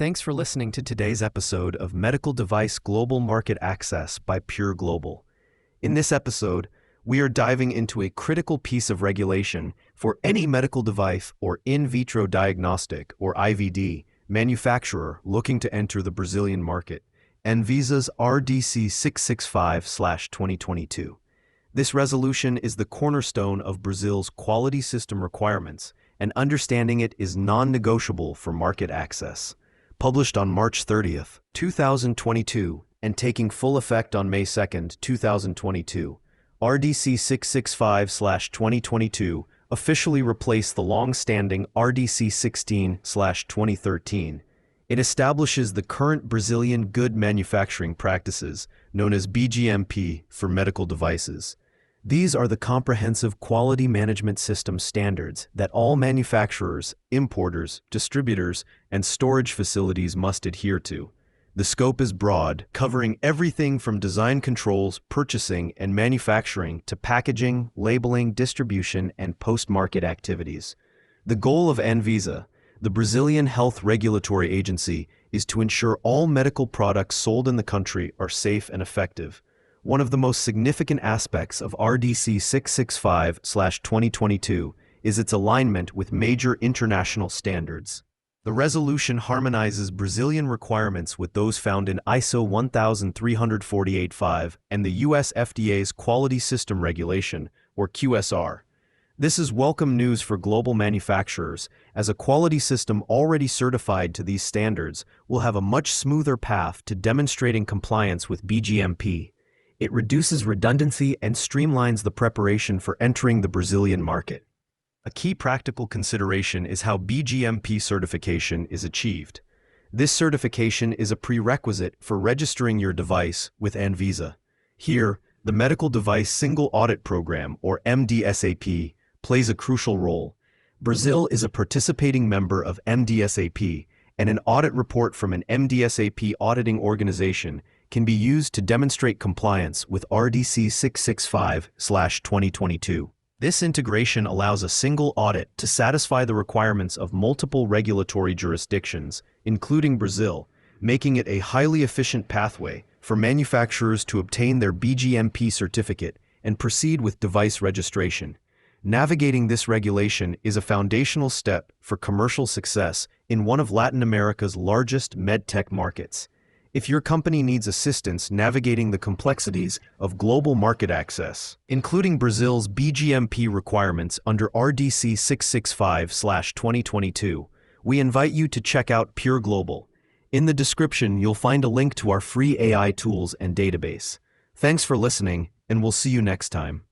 Thanks for listening to today's episode of Medical Device Global Market Access by Pure Global. In this episode, we are diving into a critical piece of regulation for any medical device or in vitro diagnostic, or IVD, manufacturer looking to enter the Brazilian market, ANVISA's RDC 665/2022. This resolution is the cornerstone of Brazil's quality system requirements, and understanding it is non-negotiable for market access. Published on March 30th, 2022, and taking full effect on May 2nd, 2022, RDC 665/2022 officially replaced the long-standing RDC 16/2013. It establishes the current Brazilian Good Manufacturing Practices, known as BGMP, for medical devices. These are the comprehensive quality management system standards that all manufacturers, importers, distributors, and storage facilities must adhere to. The scope is broad, covering everything from design controls, purchasing, and manufacturing to packaging, labeling, distribution, and post-market activities. The goal of ANVISA, the Brazilian Health Regulatory Agency, is to ensure all medical products sold in the country are safe and effective. One of the most significant aspects of RDC 665/2022 is its alignment with major international standards. The resolution harmonizes Brazilian requirements with those found in ISO 13485 and the US FDA's Quality System Regulation, or QSR. This is welcome news for global manufacturers, as a quality system already certified to these standards will have a much smoother path to demonstrating compliance with BGMP. It reduces redundancy and streamlines the preparation for entering the Brazilian market. A key practical consideration is how BGMP certification is achieved. This certification is a prerequisite for registering your device with ANVISA. Here, the Medical Device Single Audit Program, or MDSAP, plays a crucial role. Brazil is a participating member of MDSAP, and an audit report from an MDSAP auditing organization can be used to demonstrate compliance with RDC 665/2022. This integration allows a single audit to satisfy the requirements of multiple regulatory jurisdictions, including Brazil, making it a highly efficient pathway for manufacturers to obtain their BGMP certificate and proceed with device registration. Navigating this regulation is a foundational step for commercial success in one of Latin America's largest medtech markets. If your company needs assistance navigating the complexities of global market access, including Brazil's BGMP requirements under RDC 665/2022, we invite you to check out Pure Global. In the description, you'll find a link to our free AI tools and database. Thanks for listening, and we'll see you next time.